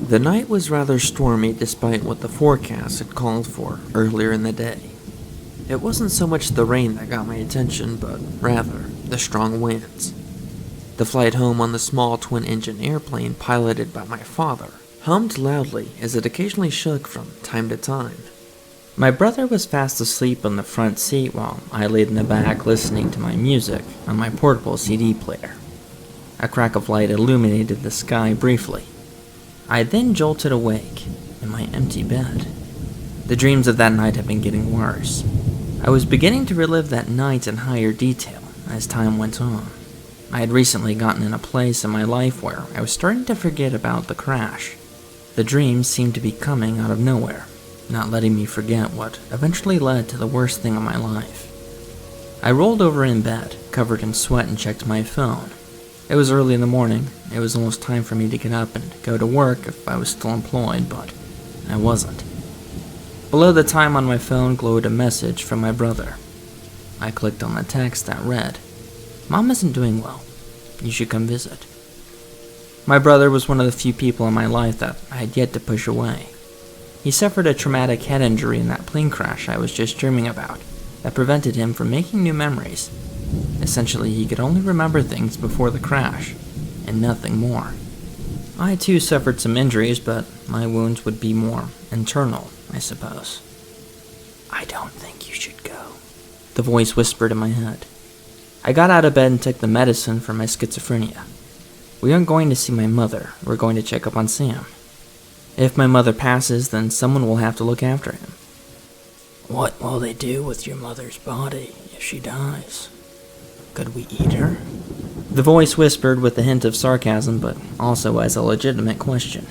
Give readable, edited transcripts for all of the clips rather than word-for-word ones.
The night was rather stormy despite what the forecast had called for earlier in the day. It wasn't so much the rain that got my attention, but rather the strong winds. The flight home on the small twin-engine airplane piloted by my father hummed loudly as it occasionally shook from time to time. My brother was fast asleep on the front seat while I laid in the back listening to my music on my portable CD player. A crack of light illuminated the sky briefly. I then jolted awake in my empty bed. The dreams of that night had been getting worse. I was beginning to relive that night in higher detail as time went on. I had recently gotten in a place in my life where I was starting to forget about the crash. The dreams seemed to be coming out of nowhere, not letting me forget what eventually led to the worst thing of my life. I rolled over in bed, covered in sweat, and checked my phone. It was early in the morning. It was almost time for me to get up and go to work if I was still employed, but I wasn't. Below the time on my phone glowed a message from my brother. I clicked on the text that read, "Mom isn't doing well. You should come visit." My brother was one of the few people in my life that I had yet to push away. He suffered a traumatic head injury in that plane crash I was just dreaming about that prevented him from making new memories. Essentially, he could only remember things before the crash, and nothing more. I too suffered some injuries, but my wounds would be more internal, I suppose. "I don't think you should go," the voice whispered in my head. I got out of bed and took the medicine for my schizophrenia. "We aren't going to see my mother. We're going to check up on Sam. If my mother passes, then someone will have to look after him." "What will they do with your mother's body if she dies? Could we eat her?" The voice whispered with a hint of sarcasm, but also as a legitimate question.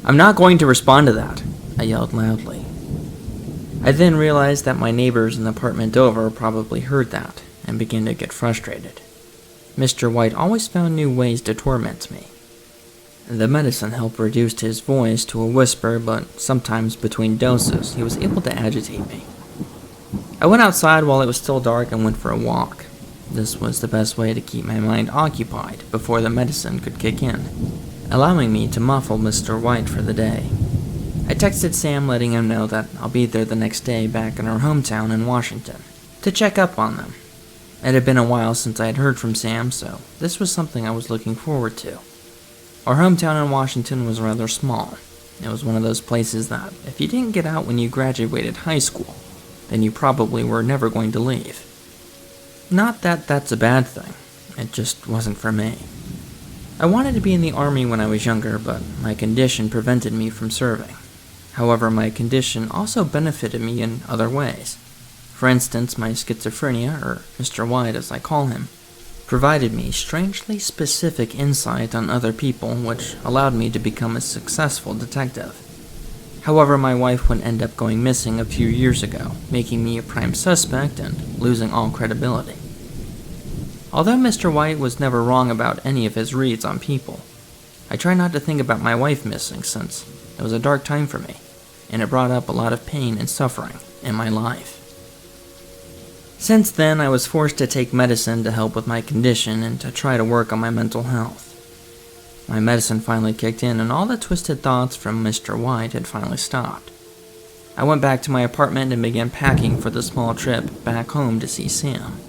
"I'm not going to respond to that," I yelled loudly. I then realized that my neighbors in the apartment over probably heard that and began to get frustrated. Mr. White always found new ways to torment me. The medicine helped reduce his voice to a whisper, but sometimes between doses he was able to agitate me. I went outside while it was still dark and went for a walk. This was the best way to keep my mind occupied before the medicine could kick in, allowing me to muffle Mr. White for the day. I texted Sam letting him know that I'll be there the next day back in our hometown in Washington to check up on them. It had been a while since I had heard from Sam, so this was something I was looking forward to. Our hometown in Washington was rather small. It was one of those places that if you didn't get out when you graduated high school, then you probably were never going to leave. Not that that's a bad thing, it just wasn't for me. I wanted to be in the army when I was younger, but my condition prevented me from serving. However, my condition also benefited me in other ways. For instance, my schizophrenia, or Mr. White as I call him, provided me strangely specific insight on other people, which allowed me to become a successful detective. However, my wife would end up going missing a few years ago, making me a prime suspect and losing all credibility. Although Mr. White was never wrong about any of his reads on people, I try not to think about my wife missing since it was a dark time for me, and it brought up a lot of pain and suffering in my life. Since then, I was forced to take medicine to help with my condition and to try to work on my mental health. My medicine finally kicked in, and all the twisted thoughts from Mr. White had finally stopped. I went back to my apartment and began packing for the small trip back home to see Sam.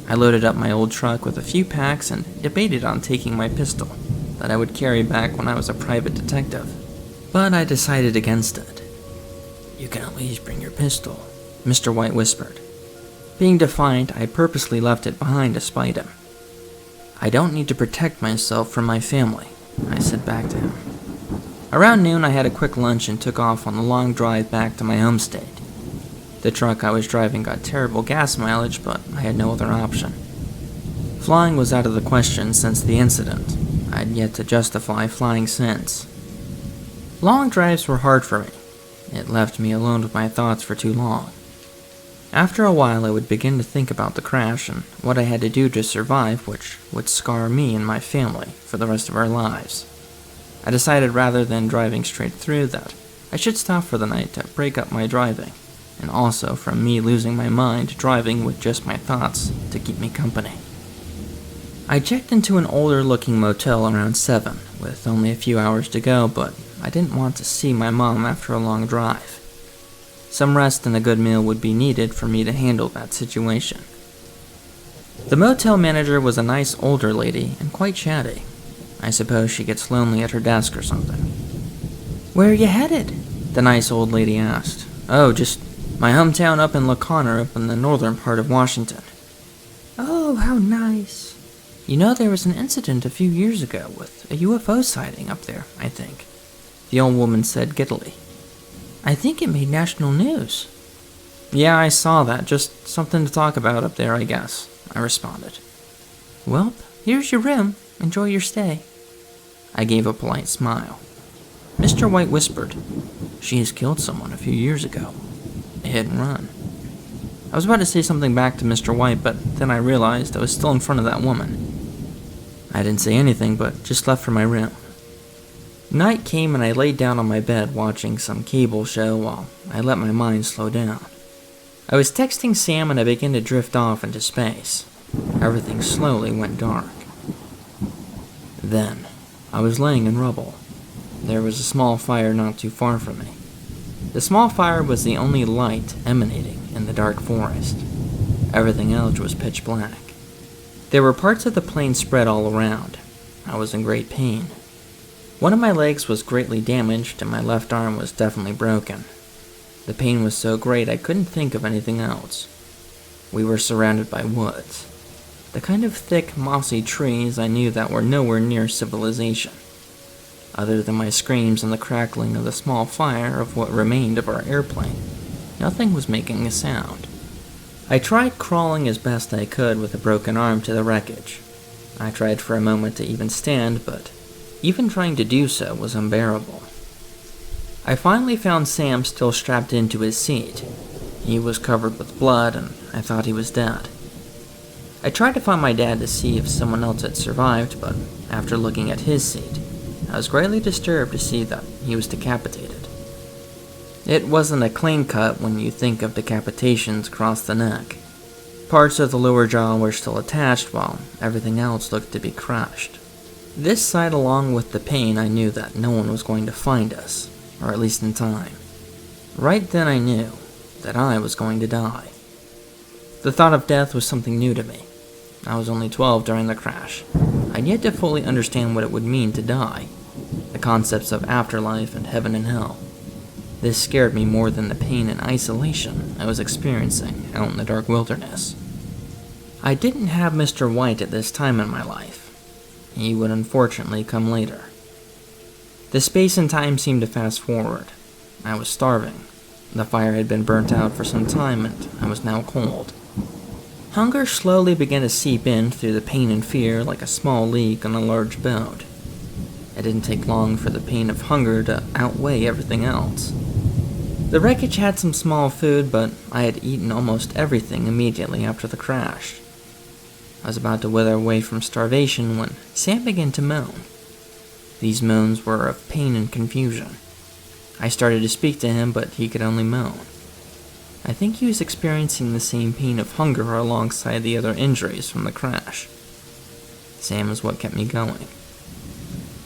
I loaded up my old truck with a few packs and debated on taking my pistol that I would carry back when I was a private detective, but I decided against it. "You can at least bring your pistol," Mr. White whispered. Being defiant, I purposely left it behind to spite him. "I don't need to protect myself from my family," I said back to him. Around noon, I had a quick lunch and took off on the long drive back to my home state. The truck I was driving got terrible gas mileage, but I had no other option. Flying was out of the question since the incident. I had yet to justify flying since. Long drives were hard for me. It left me alone with my thoughts for too long. After a while, I would begin to think about the crash and what I had to do to survive, which would scar me and my family for the rest of our lives. I decided rather than driving straight through that I should stop for the night to break up my driving, and also from me losing my mind driving with just my thoughts to keep me company. I checked into an older-looking motel around 7, with only a few hours to go, but I didn't want to see my mom after a long drive. Some rest and a good meal would be needed for me to handle that situation. The motel manager was a nice older lady and quite chatty. I suppose she gets lonely at her desk or something. "Where are you headed?" the nice old lady asked. "Oh, just my hometown up in Lacona, up in the northern part of Washington." "Oh, how nice. You know, there was an incident a few years ago with a UFO sighting up there, I think," the old woman said giddily. "I think it made national news." "Yeah, I saw that. Just something to talk about up there, I guess," I responded. "Well, here's your room. Enjoy your stay." I gave a polite smile. Mr. White whispered, "She has killed someone a few years ago. A hit and run." I was about to say something back to Mr. White, but then I realized I was still in front of that woman. I didn't say anything, but just left for my room. Night came and I laid down on my bed watching some cable show while I let my mind slow down. I was texting Sam and I began to drift off into space. Everything slowly went dark. Then, I was laying in rubble. There was a small fire not too far from me. The small fire was the only light emanating in the dark forest. Everything else was pitch black. There were parts of the plane spread all around. I was in great pain. One of my legs was greatly damaged and my left arm was definitely broken. The pain was so great I couldn't think of anything else. We were surrounded by woods. The kind of thick, mossy trees I knew that were nowhere near civilization. Other than my screams and the crackling of the small fire of what remained of our airplane, nothing was making a sound. I tried crawling as best I could with a broken arm to the wreckage. I tried for a moment to even stand, but even trying to do so was unbearable. I finally found Sam still strapped into his seat. He was covered with blood, and I thought he was dead. I tried to find my dad to see if someone else had survived, but after looking at his seat, I was greatly disturbed to see that he was decapitated. It wasn't a clean cut when you think of decapitations across the neck. Parts of the lower jaw were still attached while everything else looked to be crushed. This sight, along with the pain, I knew that no one was going to find us, or at least in time. Right then I knew that I was going to die. The thought of death was something new to me. I was only 12 during the crash. I'd yet to fully understand what it would mean to die, the concepts of afterlife and heaven and hell. This scared me more than the pain and isolation I was experiencing out in the dark wilderness. I didn't have Mr. White at this time in my life. He would unfortunately come later. The space and time seemed to fast forward. I was starving. The fire had been burnt out for some time and I was now cold. Hunger slowly began to seep in through the pain and fear like a small leak on a large boat. It didn't take long for the pain of hunger to outweigh everything else. The wreckage had some small food, but I had eaten almost everything immediately after the crash. I was about to wither away from starvation when Sam began to moan. These moans were of pain and confusion. I started to speak to him, but he could only moan. I think he was experiencing the same pain of hunger alongside the other injuries from the crash. Sam is what kept me going.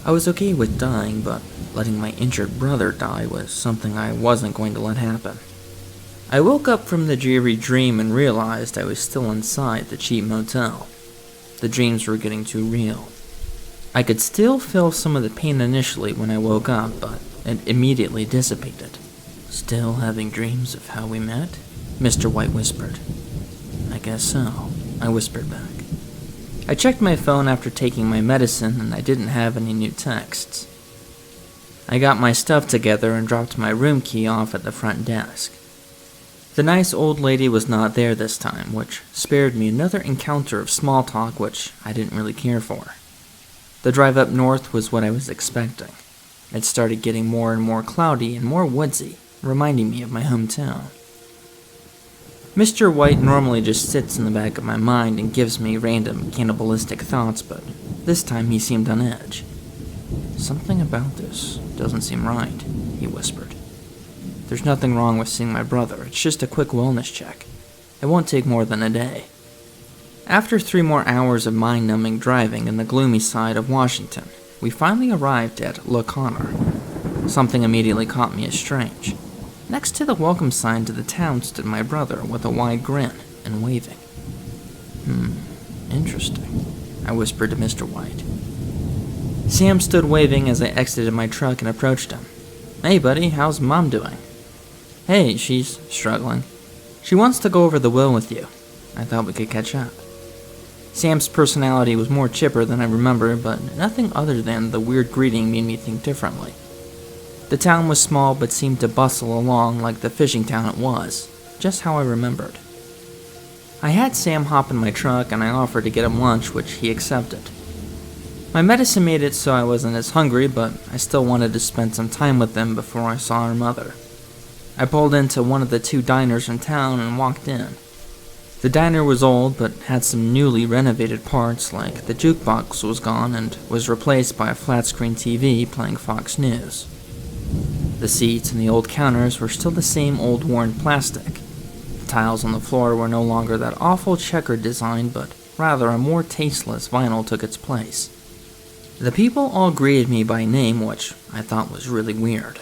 I was okay with dying, but letting my injured brother die was something I wasn't going to let happen. I woke up from the dreary dream and realized I was still inside the cheap motel. The dreams were getting too real. I could still feel some of the pain initially when I woke up, but it immediately dissipated. "Still having dreams of how we met?" Mr. White whispered. "I guess so," I whispered back. I checked my phone after taking my medicine and I didn't have any new texts. I got my stuff together and dropped my room key off at the front desk. The nice old lady was not there this time, which spared me another encounter of small talk which I didn't really care for. The drive up north was what I was expecting. It started getting more and more cloudy and more woodsy, reminding me of my hometown. Mr. White normally just sits in the back of my mind and gives me random cannibalistic thoughts, but this time he seemed on edge. "Something about this doesn't seem right," he whispered. "There's nothing wrong with seeing my brother. It's just a quick wellness check. It won't take more than a day." After 3 more hours of mind-numbing driving in the gloomy side of Washington, we finally arrived at Lacona. something immediately caught me as strange. Next to the welcome sign to the town stood my brother with a wide grin and waving. Interesting, I whispered to Mr. White. Sam stood waving as I exited my truck and approached him. Hey buddy, how's Mom doing? Hey, she's struggling. She wants to go over the will with you. I thought we could catch up. Sam's personality was more chipper than I remember, but nothing other than the weird greeting made me think differently. The town was small but seemed to bustle along like the fishing town it was, just how I remembered. I had Sam hop in my truck and I offered to get him lunch, which he accepted. My medicine made it so I wasn't as hungry, but I still wanted to spend some time with them before I saw her mother. I pulled into one of the 2 diners in town and walked in. The diner was old, but had some newly renovated parts, like the jukebox was gone and was replaced by a flat-screen TV playing Fox News. The seats and the old counters were still the same old worn plastic. The tiles on the floor were no longer that awful checkered design, but rather a more tasteless vinyl took its place. The people all greeted me by name, which I thought was really weird.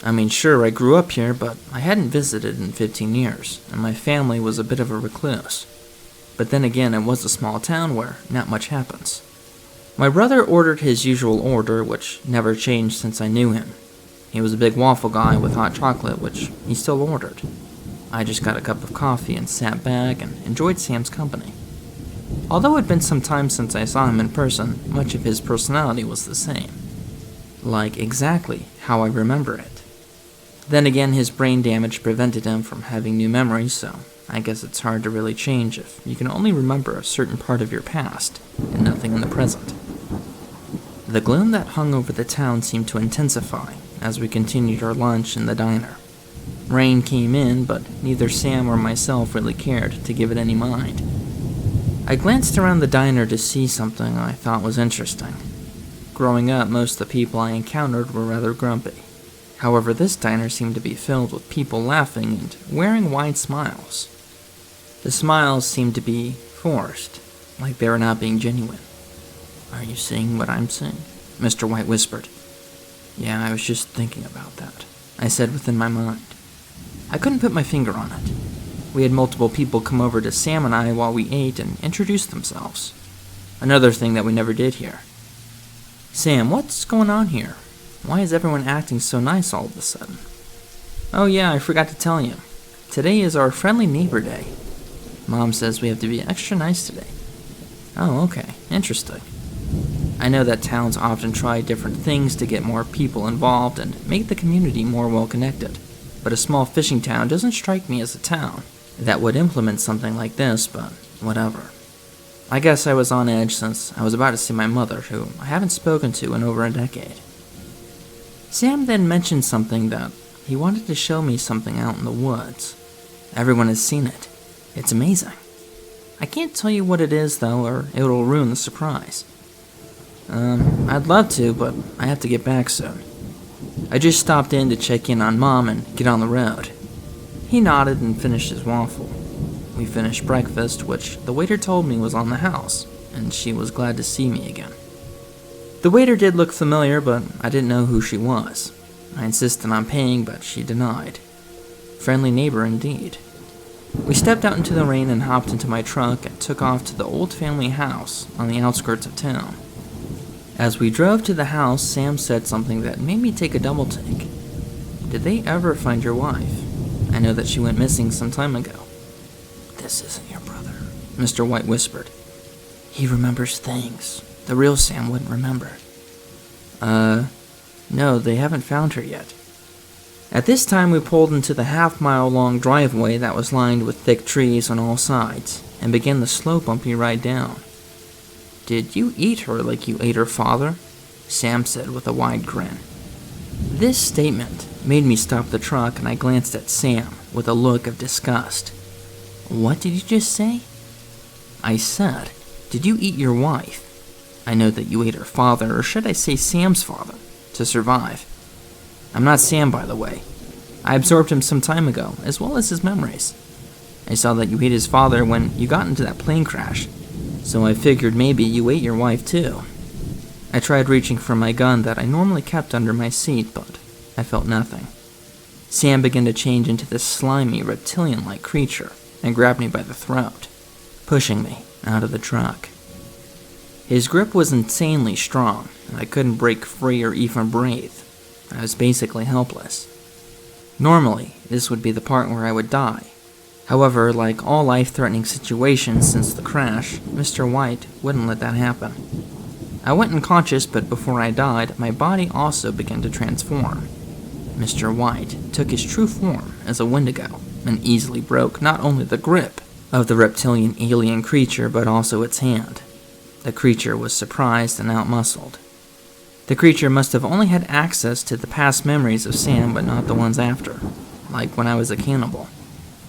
I mean, sure, I grew up here, but I hadn't visited in 15 years, and my family was a bit of a recluse. But then again, it was a small town where not much happens. My brother ordered his usual order, which never changed since I knew him. He was a big waffle guy with hot chocolate, which he still ordered. I just got a cup of coffee and sat back and enjoyed Sam's company. Although it had been some time since I saw him in person, much of his personality was the same. Like exactly how I remember it. Then again, his brain damage prevented him from having new memories, so I guess it's hard to really change if you can only remember a certain part of your past and nothing in the present. The gloom that hung over the town seemed to intensify as we continued our lunch in the diner. Rain came in, but neither Sam or myself really cared to give it any mind. I glanced around the diner to see something I thought was interesting. Growing up, most of the people I encountered were rather grumpy. However, this diner seemed to be filled with people laughing and wearing wide smiles. The smiles seemed to be forced, like they were not being genuine. Are you seeing what I'm seeing? Mr. White whispered. Yeah, I was just thinking about that, I said within my mind. I couldn't put my finger on it. We had multiple people come over to Sam and I while we ate and introduce themselves. Another thing that we never did here. Sam, what's going on here? Why is everyone acting so nice all of a sudden? Oh yeah, I forgot to tell you. Today is our Friendly Neighbor Day. Mom says we have to be extra nice today. Oh, okay. Interesting. I know that towns often try different things to get more people involved and make the community more well-connected. But a small fishing town doesn't strike me as a town that would implement something like this, but whatever. I guess I was on edge since I was about to see my mother, who I haven't spoken to in over a decade. Sam then mentioned something that he wanted to show me something out in the woods. Everyone has seen it. It's amazing. I can't tell you what it is, though, or it'll ruin the surprise. I'd love to, but I have to get back soon. I just stopped in to check in on Mom and get on the road. He nodded and finished his waffle. We finished breakfast, which the waiter told me was on the house, and she was glad to see me again. The waiter did look familiar, but I didn't know who she was. I insisted on paying, but she denied. Friendly neighbor indeed. We stepped out into the rain and hopped into my truck and took off to the old family house on the outskirts of town. As we drove to the house, Sam said something that made me take a double take. Did they ever find your wife? I know that she went missing some time ago. This isn't your brother, Mr. White whispered. He remembers things the real Sam wouldn't remember. No, they haven't found her yet. At this time, we pulled into the half-mile-long driveway that was lined with thick trees on all sides, and began the slow, bumpy ride down. Did you eat her like you ate her father? Sam said with a wide grin. This statement made me stop the truck, and I glanced at Sam with a look of disgust. What did you just say? I said, did you eat your wife? I know that you ate her father, or should I say Sam's father, to survive. I'm not Sam, by the way. I absorbed him some time ago, as well as his memories. I saw that you ate his father when you got into that plane crash, so I figured maybe you ate your wife too. I tried reaching for my gun that I normally kept under my seat, but I felt nothing. Sam began to change into this slimy, reptilian-like creature and grabbed me by the throat, pushing me out of the truck. His grip was insanely strong, and I couldn't break free or even breathe. I was basically helpless. Normally, this would be the part where I would die. However, like all life-threatening situations since the crash, Mr. White wouldn't let that happen. I went unconscious, but before I died, my body also began to transform. Mr. White took his true form as a Wendigo and easily broke not only the grip of the reptilian alien creature, but also its hand. The creature was surprised and outmuscled. The creature must have only had access to the past memories of Sam, but not the ones after, like when I was a cannibal,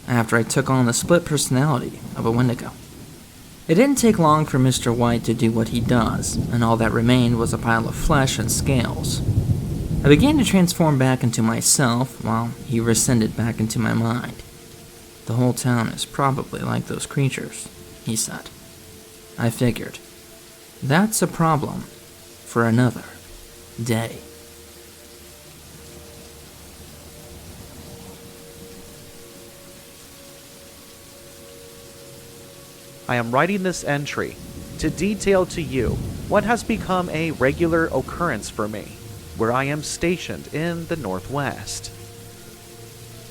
after I took on the split personality of a Wendigo. It didn't take long for Mr. White to do what he does, and all that remained was a pile of flesh and scales. I began to transform back into myself, while he rescinded back into my mind. The whole town is probably like those creatures, he said. I figured. That's a problem for another day. I am writing this entry to detail to you what has become a regular occurrence for me, where I am stationed in the Northwest.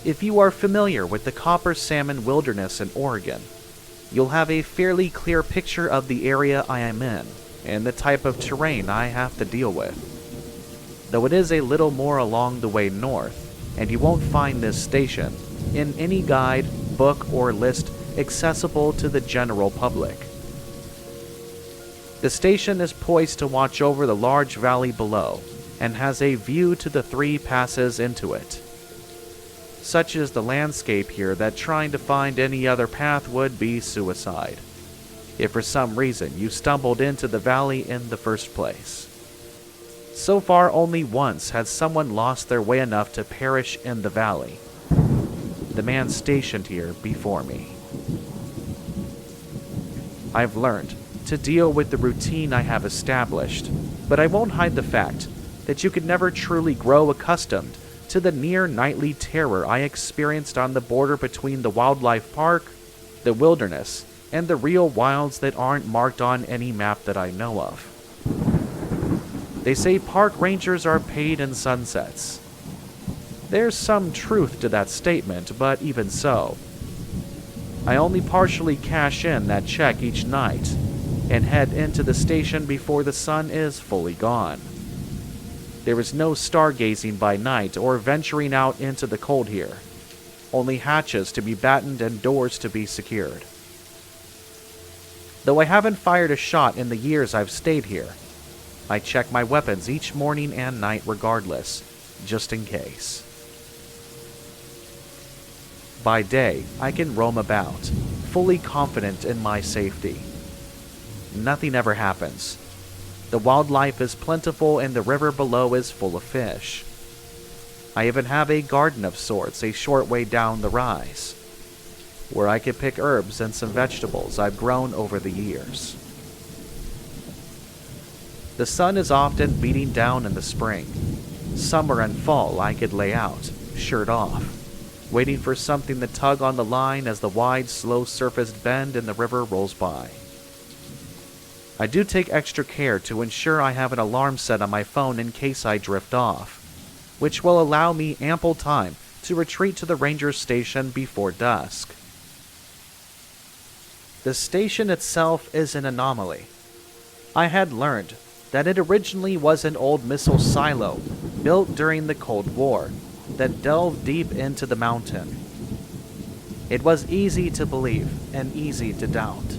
If you are familiar with the Copper Salmon Wilderness in Oregon, you'll have a fairly clear picture of the area I am in and the type of terrain I have to deal with. Though it is a little more along the way north, and you won't find this station in any guide, book, or list accessible to the general public. The station is poised to watch over the large valley below and has a view to the 3 passes into it. Such is the landscape here that trying to find any other path would be suicide, if for some reason you stumbled into the valley in the first place. So far, only once has someone lost their way enough to perish in the valley. The man stationed here before me. I've learned to deal with the routine I have established, but I won't hide the fact that you could never truly grow accustomed to the near nightly terror I experienced on the border between the wildlife park, the wilderness, and the real wilds that aren't marked on any map that I know of. They say park rangers are paid in sunsets. There's some truth to that statement, but even so, I only partially cash in that check each night and head into the station before the sun is fully gone. There is no stargazing by night or venturing out into the cold here, only hatches to be battened and doors to be secured. Though I haven't fired a shot in the years I've stayed here, I check my weapons each morning and night regardless, just in case. By day, I can roam about, fully confident in my safety. Nothing ever happens. The wildlife is plentiful and the river below is full of fish. I even have a garden of sorts a short way down the rise, where I can pick herbs and some vegetables I've grown over the years. The sun is often beating down in the spring. Summer and fall I could lay out, shirt off, waiting for something to tug on the line as the wide, slow-surfaced bend in the river rolls by. I do take extra care to ensure I have an alarm set on my phone in case I drift off, which will allow me ample time to retreat to the ranger station before dusk. The station itself is an anomaly. I had learned that it originally was an old missile silo built during the Cold War that delved deep into the mountain. It was easy to believe and easy to doubt.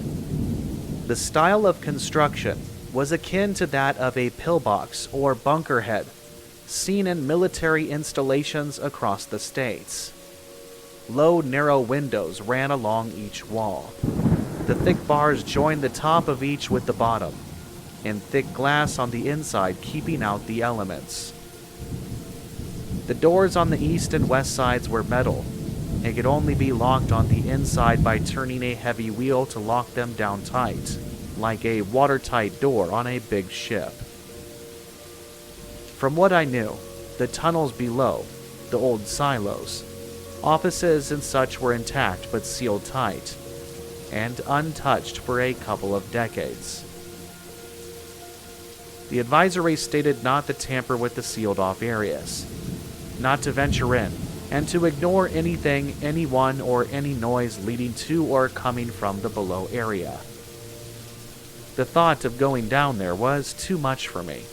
The style of construction was akin to that of a pillbox or bunker head seen in military installations across the states. Low, narrow windows ran along each wall. The thick bars joined the top of each with the bottom, and thick glass on the inside keeping out the elements. The doors on the east and west sides were metal and could only be locked on the inside by turning a heavy wheel to lock them down tight, like a watertight door on a big ship. From what I knew, The tunnels below, the old silos, offices and such were intact but sealed tight, and untouched for a couple of decades. The advisory stated not to tamper with the sealed-off areas, not to venture in, and to ignore anything, anyone, or any noise leading to or coming from the below area. The thought of going down there was too much for me,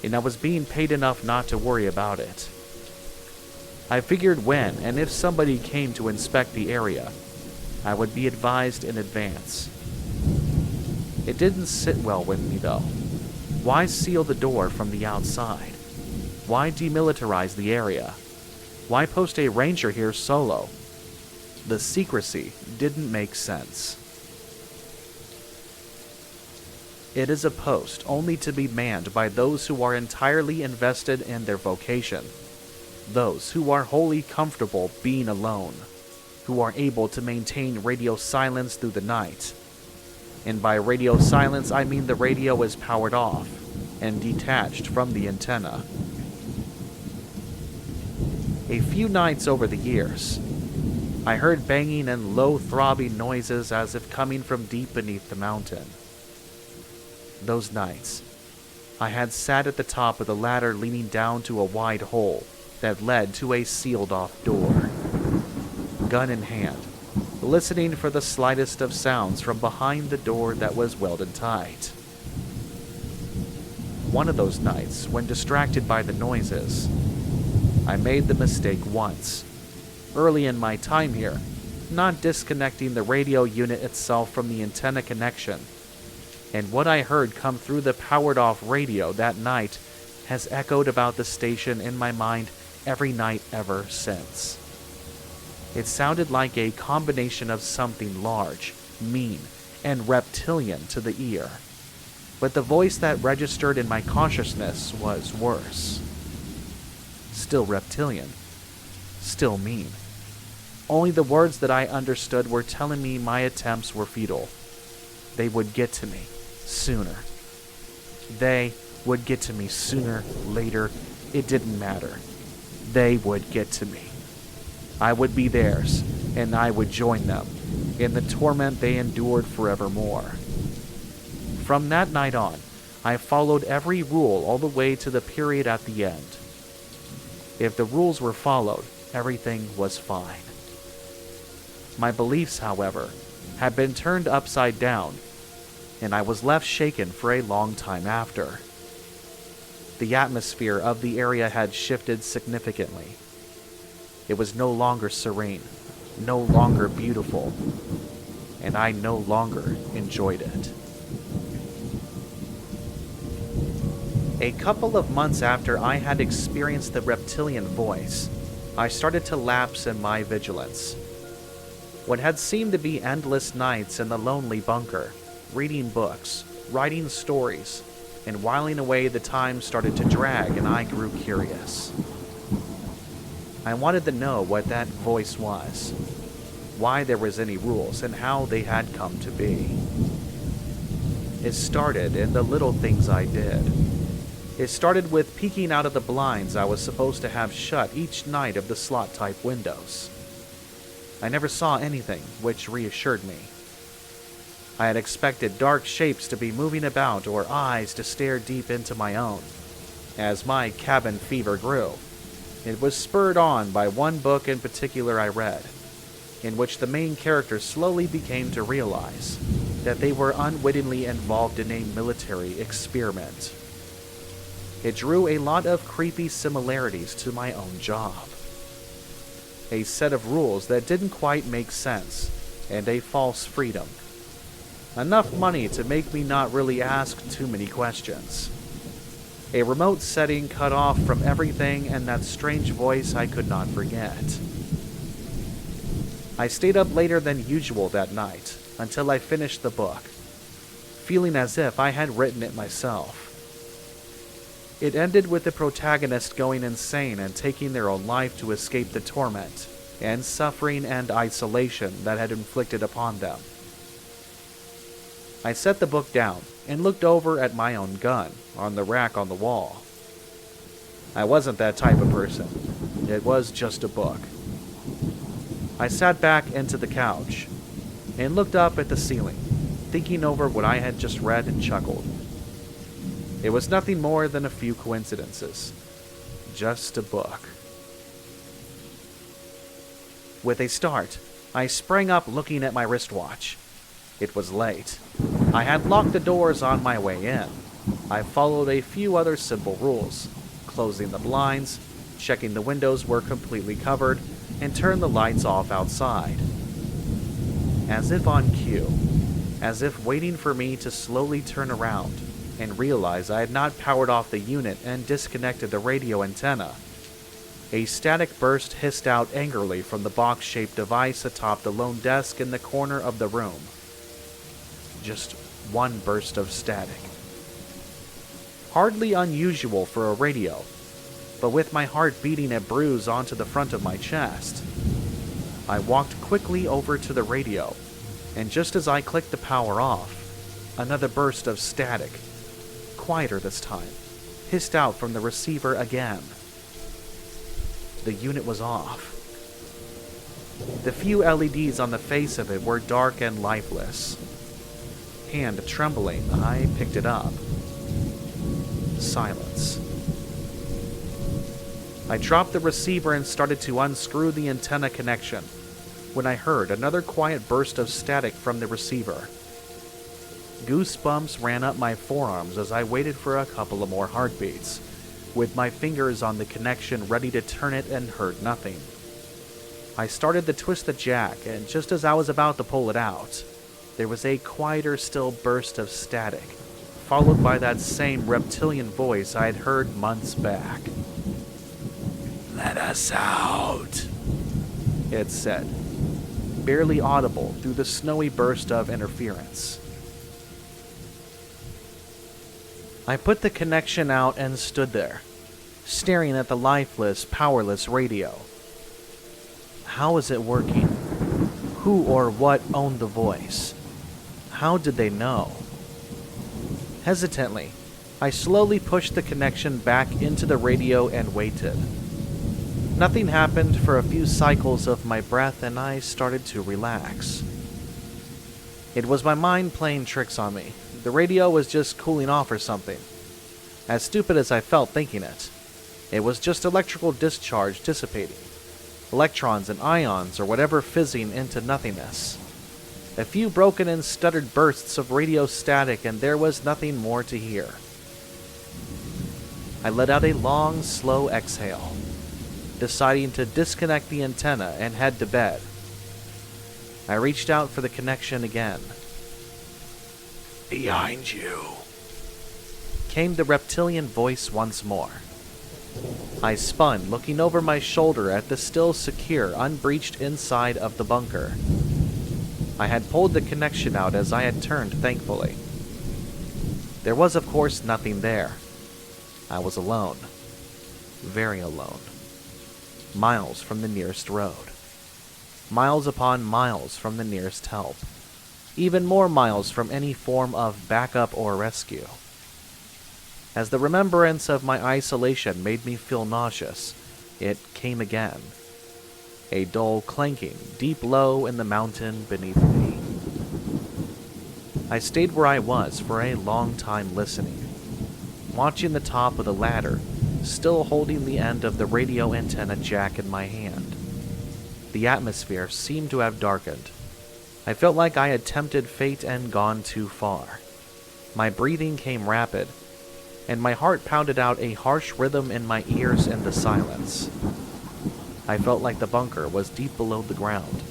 and I was being paid enough not to worry about it. I figured when and if somebody came to inspect the area, I would be advised in advance. It didn't sit well with me, though. Why seal the door from the outside? Why demilitarize the area? Why post a ranger here solo? The secrecy didn't make sense. It is a post only to be manned by those who are entirely invested in their vocation, those who are wholly comfortable being alone, who are able to maintain radio silence through the night. And by radio silence, I mean the radio is powered off and detached from the antenna. A few nights over the years, I heard banging and low throbbing noises as if coming from deep beneath the mountain. Those nights, I had sat at the top of the ladder leaning down to a wide hole that led to a sealed-off door, gun in hand, listening for the slightest of sounds from behind the door that was welded tight. One of those nights, when distracted by the noises, I made the mistake once, early in my time here, not disconnecting the radio unit itself from the antenna connection, and what I heard come through the powered-off radio that night has echoed about the station in my mind every night ever since. It sounded like a combination of something large, mean, and reptilian to the ear, but the voice that registered in my consciousness was worse. Still reptilian, still mean. Only the words that I understood were telling me my attempts were futile. They would get to me sooner. They would get to me sooner, later, it didn't matter. They would get to me. I would be theirs, and I would join them in the torment they endured forevermore. From that night on, I followed every rule all the way to the period at the end. If the rules were followed, everything was fine. My beliefs, however, had been turned upside down, and I was left shaken for a long time after. The atmosphere of the area had shifted significantly. It was no longer serene, no longer beautiful, and I no longer enjoyed it. A couple of months after I had experienced the reptilian voice, I started to lapse in my vigilance. What had seemed to be endless nights in the lonely bunker, reading books, writing stories, and whiling away the time started to drag, and I grew curious. I wanted to know what that voice was, why there was any rules, and how they had come to be. It started in the little things I did. It started with peeking out of the blinds I was supposed to have shut each night of the slot-type windows. I never saw anything, which reassured me. I had expected dark shapes to be moving about or eyes to stare deep into my own. As my cabin fever grew, it was spurred on by one book in particular I read, in which the main character slowly became to realize that they were unwittingly involved in a military experiment. It drew a lot of creepy similarities to my own job. A set of rules that didn't quite make sense, and a false freedom. Enough money to make me not really ask too many questions. A remote setting cut off from everything, and that strange voice I could not forget. I stayed up later than usual that night, until I finished the book, feeling as if I had written it myself. It ended with the protagonist going insane and taking their own life to escape the torment and suffering and isolation that had inflicted upon them. I set the book down and looked over at my own gun on the rack on the wall. I wasn't that type of person. It was just a book. I sat back into the couch and looked up at the ceiling, thinking over what I had just read and chuckled. It was nothing more than a few coincidences. Just a book. With a start, I sprang up looking at my wristwatch. It was late. I had locked the doors on my way in. I followed a few other simple rules, closing the blinds, checking the windows were completely covered, and turned the lights off outside. As if on cue, as if waiting for me to slowly turn around and realize I had not powered off the unit and disconnected the radio antenna, a static burst hissed out angrily from the box-shaped device atop the lone desk in the corner of the room. Just one burst of static. Hardly unusual for a radio, but with my heart beating a bruise onto the front of my chest, I walked quickly over to the radio, and just as I clicked the power off, another burst of static, quieter this time, hissed out from the receiver again. The unit was off. The few LEDs on the face of it were dark and lifeless. Hand trembling, I picked it up. Silence. I dropped the receiver and started to unscrew the antenna connection when I heard another quiet burst of static from the receiver. Goosebumps ran up my forearms as I waited for a couple of more heartbeats, with my fingers on the connection ready to turn it, and heard nothing. I started to twist the jack, and just as I was about to pull it out, there was a quieter still burst of static, followed by that same reptilian voice I had heard months back. "Let us out," it said, barely audible through the snowy burst of interference. I put the connection out and stood there, staring at the lifeless, powerless radio. How was it working? Who or what owned the voice? How did they know? Hesitantly, I slowly pushed the connection back into the radio and waited. Nothing happened for a few cycles of my breath, and I started to relax. It was my mind playing tricks on me. The radio was just cooling off or something. As stupid as I felt thinking it, it was just electrical discharge dissipating. Electrons and ions or whatever fizzing into nothingness. A few broken and stuttered bursts of radio static, and there was nothing more to hear. I let out a long, slow exhale, deciding to disconnect the antenna and head to bed. I reached out for the connection again. "Behind you," came the reptilian voice once more. I spun, looking over my shoulder at the still secure, unbreached inside of the bunker. I had pulled the connection out as I had turned, thankfully. There was, of course, nothing there. I was alone. Very alone. Miles from the nearest road. Miles upon miles from the nearest help. Even more miles from any form of backup or rescue. As the remembrance of my isolation made me feel nauseous, it came again. A dull clanking deep low in the mountain beneath me. I stayed where I was for a long time listening, watching the top of the ladder, still holding the end of the radio antenna jack in my hand. The atmosphere seemed to have darkened. I felt like I had tempted fate and gone too far. My breathing came rapid, and my heart pounded out a harsh rhythm in my ears in the silence. I felt like the bunker was deep below the ground,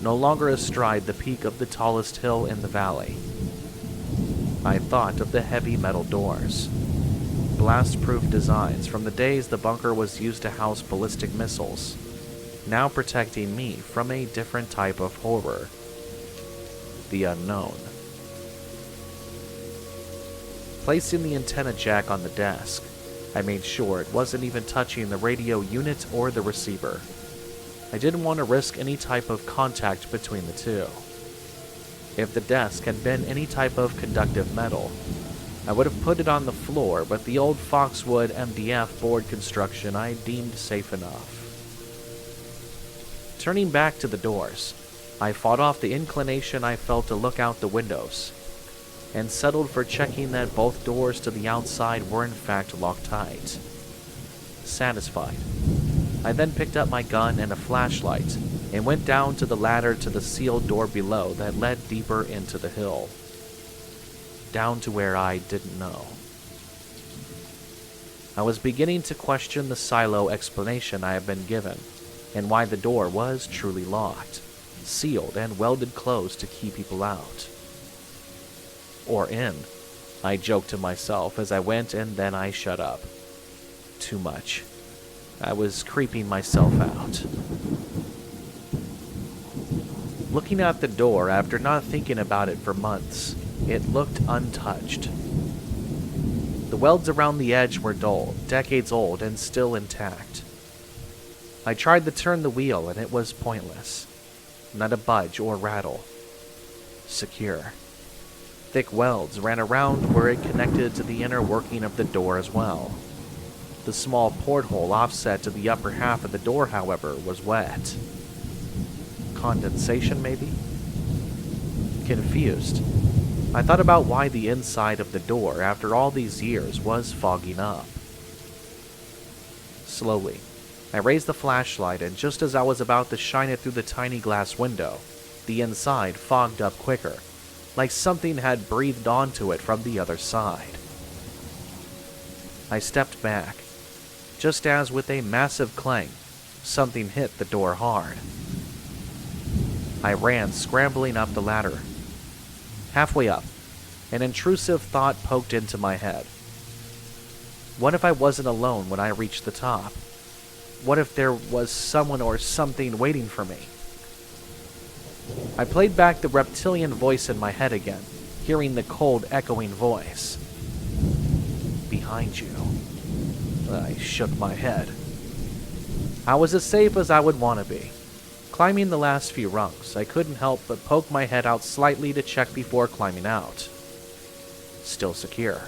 no longer astride the peak of the tallest hill in the valley. I thought of the heavy metal doors, blast-proof designs from the days the bunker was used to house ballistic missiles, now protecting me from a different type of horror. The unknown. Placing the antenna jack on the desk, I made sure it wasn't even touching the radio unit or the receiver. I didn't want to risk any type of contact between the two. If the desk had been any type of conductive metal, I would have put it on the floor, but the old Foxwood MDF board construction I deemed safe enough. Turning back to the doors, I fought off the inclination I felt to look out the windows, and settled for checking that both doors to the outside were in fact locked tight. Satisfied, I then picked up my gun and a flashlight and went down to the ladder to the sealed door below that led deeper into the hill, down to where I didn't know. I was beginning to question the silo explanation I had been given, and why the door was truly locked, sealed, and welded closed to keep people out. Or in, I joked to myself as I went, and then I shut up. Too much. I was creeping myself out. Looking at the door after not thinking about it for months, it looked untouched. The welds around the edge were dull, decades old, and still intact. I tried to turn the wheel, and it was pointless. Not a budge or rattle. Secure. Thick welds ran around where it connected to the inner working of the door as well. The small porthole offset to the upper half of the door, however, was wet. Condensation, maybe? Confused, I thought about why the inside of the door, after all these years, was fogging up. Slowly, I raised the flashlight, and just as I was about to shine it through the tiny glass window, the inside fogged up quicker, like something had breathed onto it from the other side. I stepped back, just as with a massive clang, something hit the door hard. I ran, scrambling up the ladder. Halfway up, an intrusive thought poked into my head. What if I wasn't alone when I reached the top? What if there was someone or something waiting for me? I played back the reptilian voice in my head again, hearing the cold, echoing voice. Behind you. I shook my head. I was as safe as I would want to be. Climbing the last few rungs, I couldn't help but poke my head out slightly to check before climbing out. Still secure.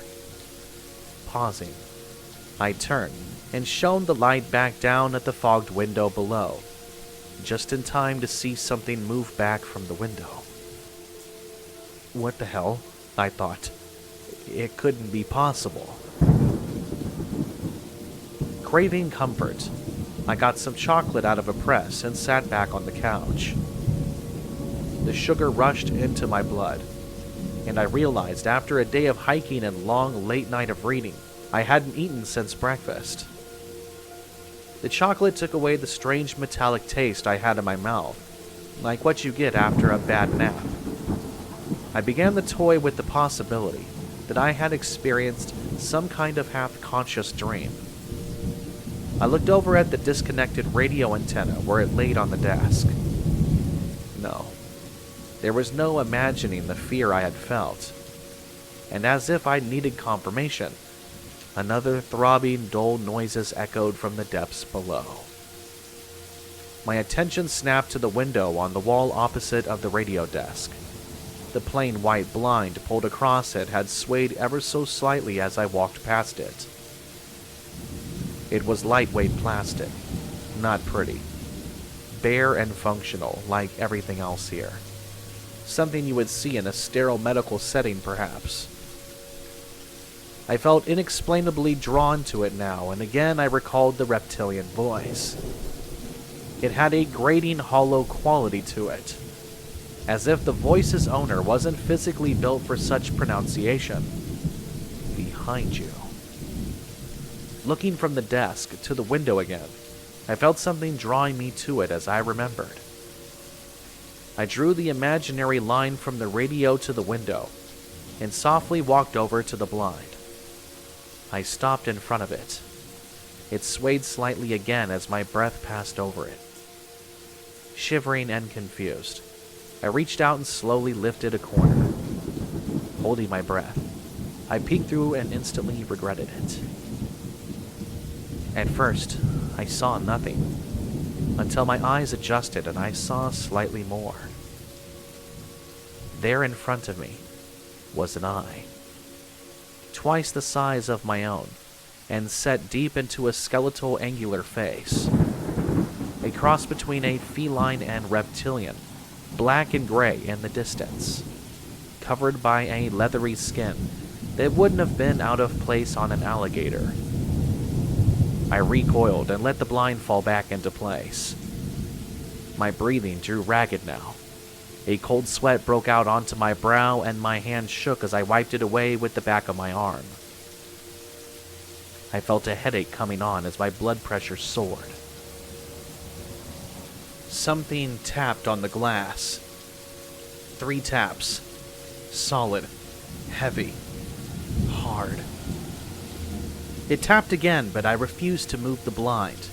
Pausing, I turned and shone the light back down at the fogged window below, just in time to see something move back from the window. What the hell? I thought. It couldn't be possible. Craving comfort, I got some chocolate out of a press and sat back on the couch. The sugar rushed into my blood, and I realized after a day of hiking and long late night of reading, I hadn't eaten since breakfast. The chocolate took away the strange metallic taste I had in my mouth, like what you get after a bad nap. I began to toy with the possibility that I had experienced some kind of half-conscious dream. I looked over at the disconnected radio antenna where it laid on the desk. No, there was no imagining the fear I had felt, and as if I needed confirmation, another throbbing, dull noises echoed from the depths below. My attention snapped to the window on the wall opposite of the radio desk. The plain white blind pulled across it had swayed ever so slightly as I walked past it. It was lightweight plastic, not pretty. Bare and functional, like everything else here. Something you would see in a sterile medical setting, perhaps. I felt inexplainably drawn to it now, and again I recalled the reptilian voice. It had a grating, hollow quality to it, as if the voice's owner wasn't physically built for such pronunciation. Behind you. Looking from the desk to the window again, I felt something drawing me to it as I remembered. I drew the imaginary line from the radio to the window, and softly walked over to the blind. I stopped in front of it. It swayed slightly again as my breath passed over it. Shivering and confused, I reached out and slowly lifted a corner. Holding my breath, I peeked through and instantly regretted it. At first, I saw nothing, until my eyes adjusted and I saw slightly more. There in front of me was an eye. twice the size of my own, and set deep into a skeletal angular face. A cross between a feline and reptilian, black and gray in the distance, covered by a leathery skin that wouldn't have been out of place on an alligator. I recoiled and let the blind fall back into place. My breathing drew ragged now. A cold sweat broke out onto my brow and my hand shook as I wiped it away with the back of my arm. I felt a headache coming on as my blood pressure soared. Something tapped on the glass. 3 taps. Solid. Heavy. Hard. It tapped again, but I refused to move the blind,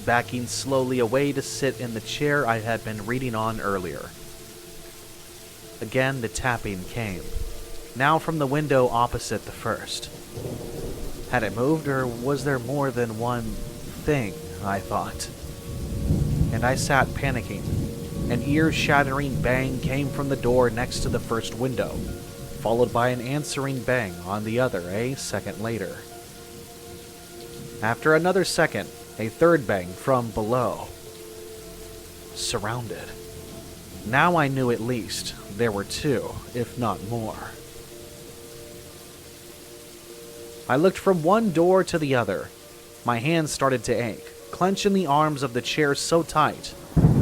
backing slowly away to sit in the chair I had been reading on earlier. Again the tapping came, now from the window opposite the first. Had it moved, or was there more than one thing, I thought. And I sat panicking. An ear-shattering bang came from the door next to the first window, followed by an answering bang on the other a second later. After another second, a third bang from below. Surrounded. Now I knew at least there were 2, if not more. I looked from one door to the other. My hands started to ache, clenching the arms of the chair so tight,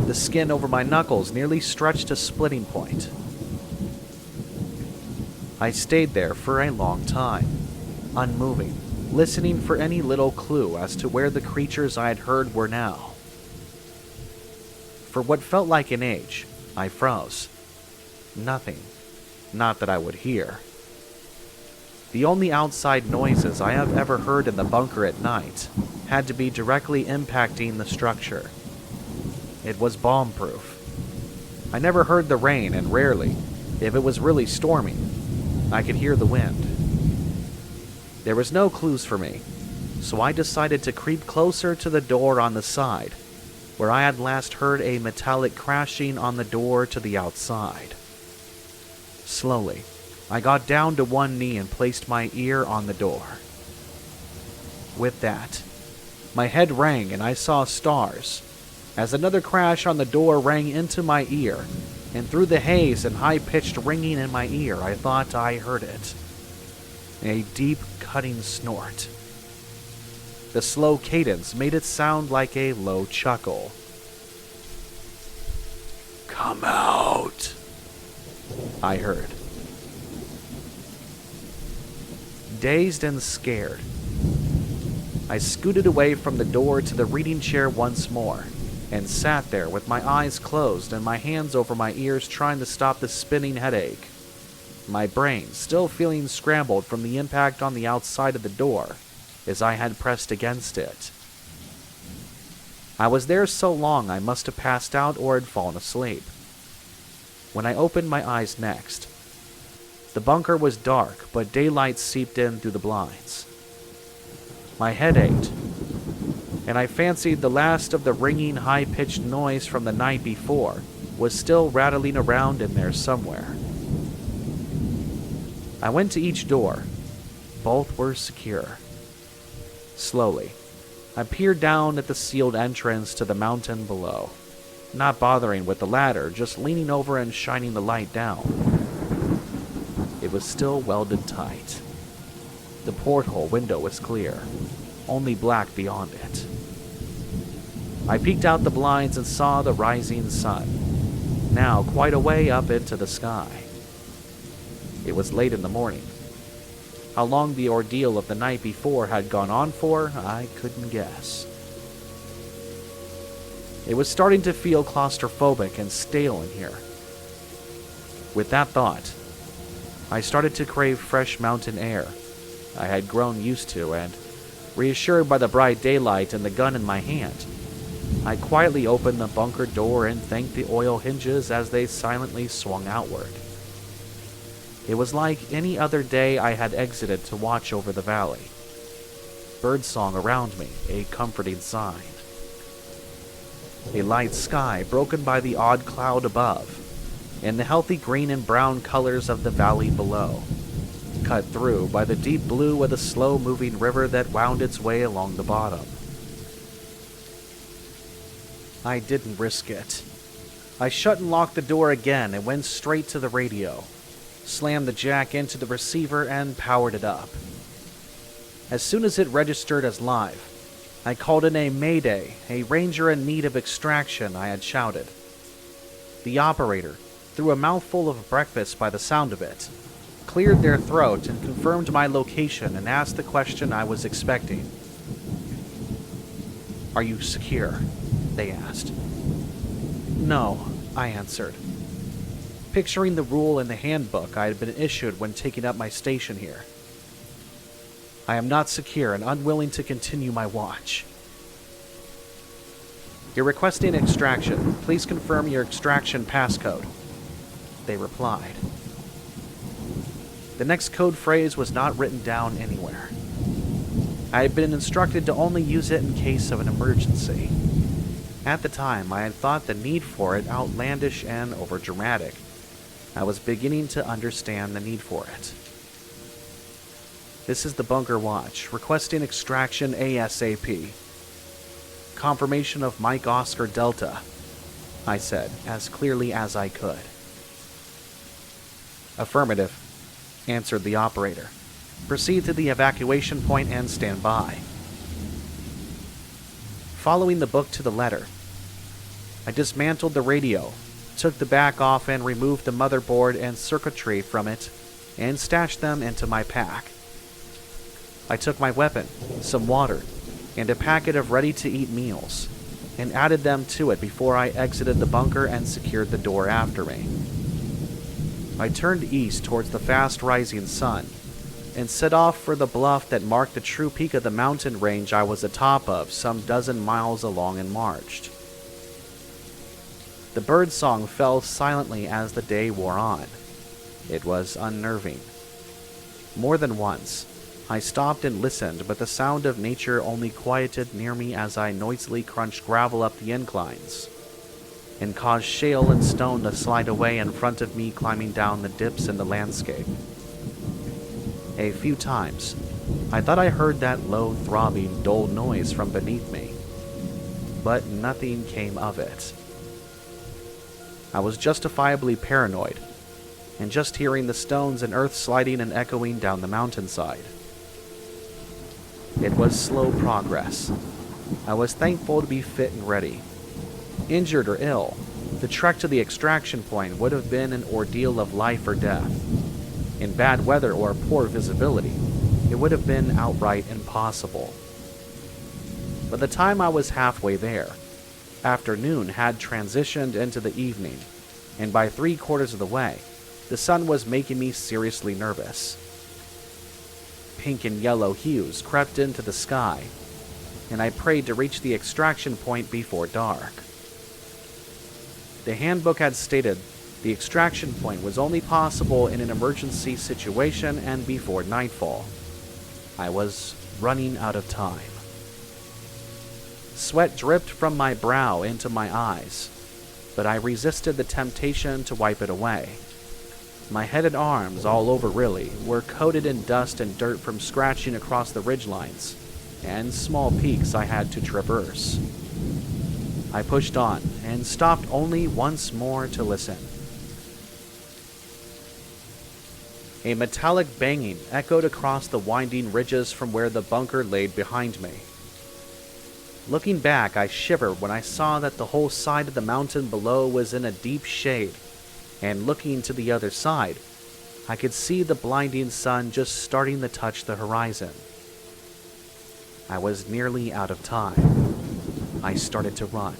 the skin over my knuckles nearly stretched to splitting point. I stayed there for a long time, unmoving, listening for any little clue as to where the creatures I had heard were now. For what felt like an age, I froze. Nothing. Not that I would hear. The only outside noises I have ever heard in the bunker at night had to be directly impacting the structure. It was bomb-proof. I never heard the rain, and rarely, if it was really stormy, I could hear the wind. There was no clues for me, so I decided to creep closer to the door on the side, where I had last heard a metallic crashing on the door to the outside. Slowly, I got down to one knee and placed my ear on the door. With that, my head rang and I saw stars, as another crash on the door rang into my ear, and through the haze and high-pitched ringing in my ear, I thought I heard it. A deep, cutting snort. The slow cadence made it sound like a low chuckle. "Come out," I heard. Dazed and scared, I scooted away from the door to the reading chair once more, and sat there with my eyes closed and my hands over my ears trying to stop the spinning headache. My brain still feeling scrambled from the impact on the outside of the door as I had pressed against it. I was there so long I must have passed out or had fallen asleep. When I opened my eyes next, the bunker was dark, but daylight seeped in through the blinds. My head ached, and I fancied the last of the ringing, high-pitched noise from the night before was still rattling around in there somewhere. I went to each door. Both were secure. Slowly, I peered down at the sealed entrance to the mountain below, not bothering with the ladder, just leaning over and shining the light down. It was still welded tight. The porthole window was clear, only black beyond it. I peeked out the blinds and saw the rising sun, now quite a way up into the sky. It was late in the morning. How long the ordeal of the night before had gone on for, I couldn't guess. It was starting to feel claustrophobic and stale in here. With that thought, I started to crave fresh mountain air I had grown used to, and, reassured by the bright daylight and the gun in my hand, I quietly opened the bunker door and thanked the oil hinges as they silently swung outward. It was like any other day I had exited to watch over the valley. Birdsong around me, a comforting sign. A light sky broken by the odd cloud above, and the healthy green and brown colors of the valley below. cut through by the deep blue of the slow-moving river that wound its way along the bottom. I didn't risk it. I shut and locked the door again and went straight to the radio, slammed the jack into the receiver and powered it up. As soon as it registered as live, I called in a mayday, a ranger in need of extraction, I had shouted. The operator, through a mouthful of breakfast by the sound of it, cleared their throat and confirmed my location and asked the question I was expecting. "Are you secure?" they asked. "No," I answered, picturing the rule in the handbook I had been issued when taking up my station here. "I am not secure and unwilling to continue my watch." "You're requesting extraction. Please confirm your extraction passcode," they replied. The next code phrase was not written down anywhere. I had been instructed to only use it in case of an emergency. At the time, I had thought the need for it outlandish and overdramatic. I was beginning to understand the need for it. "This is the Bunker Watch, requesting extraction ASAP. Confirmation of Mike Oscar Delta," I said, as clearly as I could. "Affirmative," answered the operator. "Proceed to the evacuation point and stand by." Following the book to the letter, I dismantled the radio, took the back off and removed the motherboard and circuitry from it, and stashed them into my pack. I took my weapon, some water, and a packet of ready-to-eat meals, and added them to it before I exited the bunker and secured the door after me. I turned east towards the fast-rising sun, and set off for the bluff that marked the true peak of the mountain range I was atop of some dozen miles along and marched. The birdsong fell silently as the day wore on. It was unnerving. More than once, I stopped and listened, but the sound of nature only quieted near me as I noisily crunched gravel up the inclines, and caused shale and stone to slide away in front of me climbing down the dips in the landscape. A few times, I thought I heard that low, throbbing, dull noise from beneath me, but nothing came of it. I was justifiably paranoid, and just hearing the stones and earth sliding and echoing down the mountainside. It was slow progress. I was thankful to be fit and ready. Injured or ill, the trek to the extraction point would have been an ordeal of life or death. In bad weather or poor visibility, it would have been outright impossible. By the time I was halfway there, afternoon had transitioned into the evening, and by 3/4 of the way, the sun was making me seriously nervous. Pink and yellow hues crept into the sky, and I prayed to reach the extraction point before dark. The handbook had stated the extraction point was only possible in an emergency situation and before nightfall. I was running out of time. Sweat dripped from my brow into my eyes, but I resisted the temptation to wipe it away. My head and arms, all over really, were coated in dust and dirt from scratching across the ridgelines and small peaks I had to traverse. I pushed on and stopped only once more to listen. A metallic banging echoed across the winding ridges from where the bunker laid behind me. Looking back, I shivered when I saw that the whole side of the mountain below was in a deep shade, and looking to the other side, I could see the blinding sun just starting to touch the horizon. I was nearly out of time. I started to run,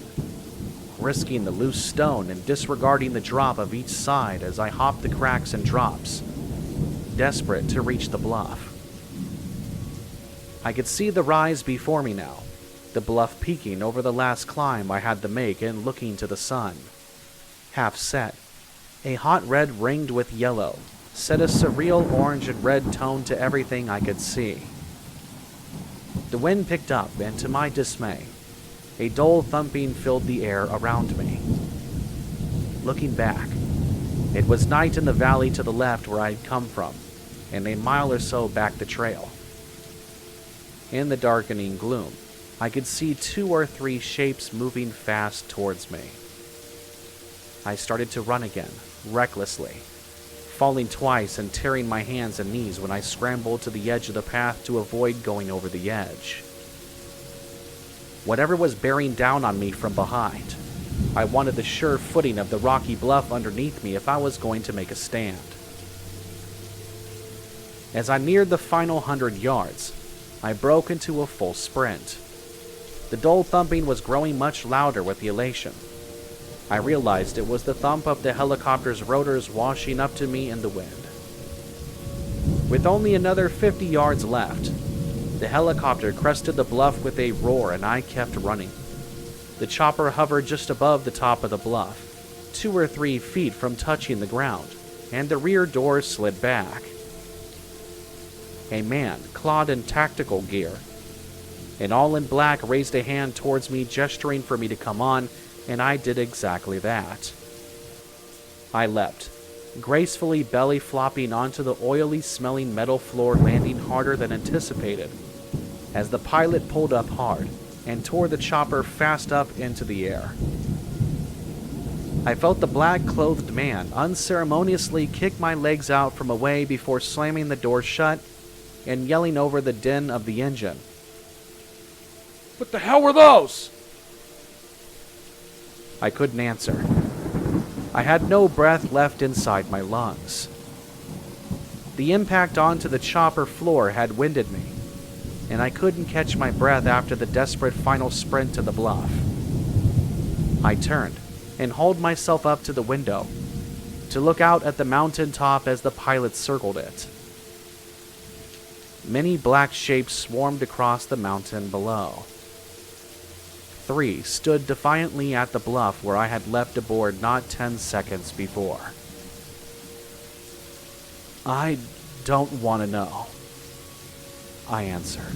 risking the loose stone and disregarding the drop of each side as I hopped the cracks and drops, desperate to reach the bluff. I could see the rise before me now, the bluff peaking over the last climb I had to make and looking to the sun. Half set, a hot red ringed with yellow, set a surreal orange and red tone to everything I could see. The wind picked up, and to my dismay, a dull thumping filled the air around me. Looking back, it was night in the valley to the left where I had come from, and a mile or so back the trail. In the darkening gloom, I could see 2 or 3 shapes moving fast towards me. I started to run again, recklessly, falling twice and tearing my hands and knees when I scrambled to the edge of the path to avoid going over the edge. Whatever was bearing down on me from behind, I wanted the sure footing of the rocky bluff underneath me if I was going to make a stand. As I neared the final 100 yards, I broke into a full sprint. The dull thumping was growing much louder with the elation. I realized it was the thump of the helicopter's rotors washing up to me in the wind. With only another 50 yards left, the helicopter crested the bluff with a roar and I kept running. The chopper hovered just above the top of the bluff, 2 or 3 feet from touching the ground, and the rear door slid back. A man, clad in tactical gear, and all in black, raised a hand towards me, gesturing for me to come on, and I did exactly that. I leapt, gracefully belly flopping onto the oily smelling metal floor, landing harder than anticipated, as the pilot pulled up hard and tore the chopper fast up into the air. I felt the black-clothed man unceremoniously kick my legs out from away before slamming the door shut and yelling over the din of the engine. "What the hell were those?" I couldn't answer. I had no breath left inside my lungs. The impact onto the chopper floor had winded me, and I couldn't catch my breath after the desperate final sprint to the bluff. I turned and hauled myself up to the window to look out at the mountain top as the pilot circled it. Many black shapes swarmed across the mountain below. 3 stood defiantly at the bluff where I had leapt aboard not 10 seconds before. "I don't want to know," I answered.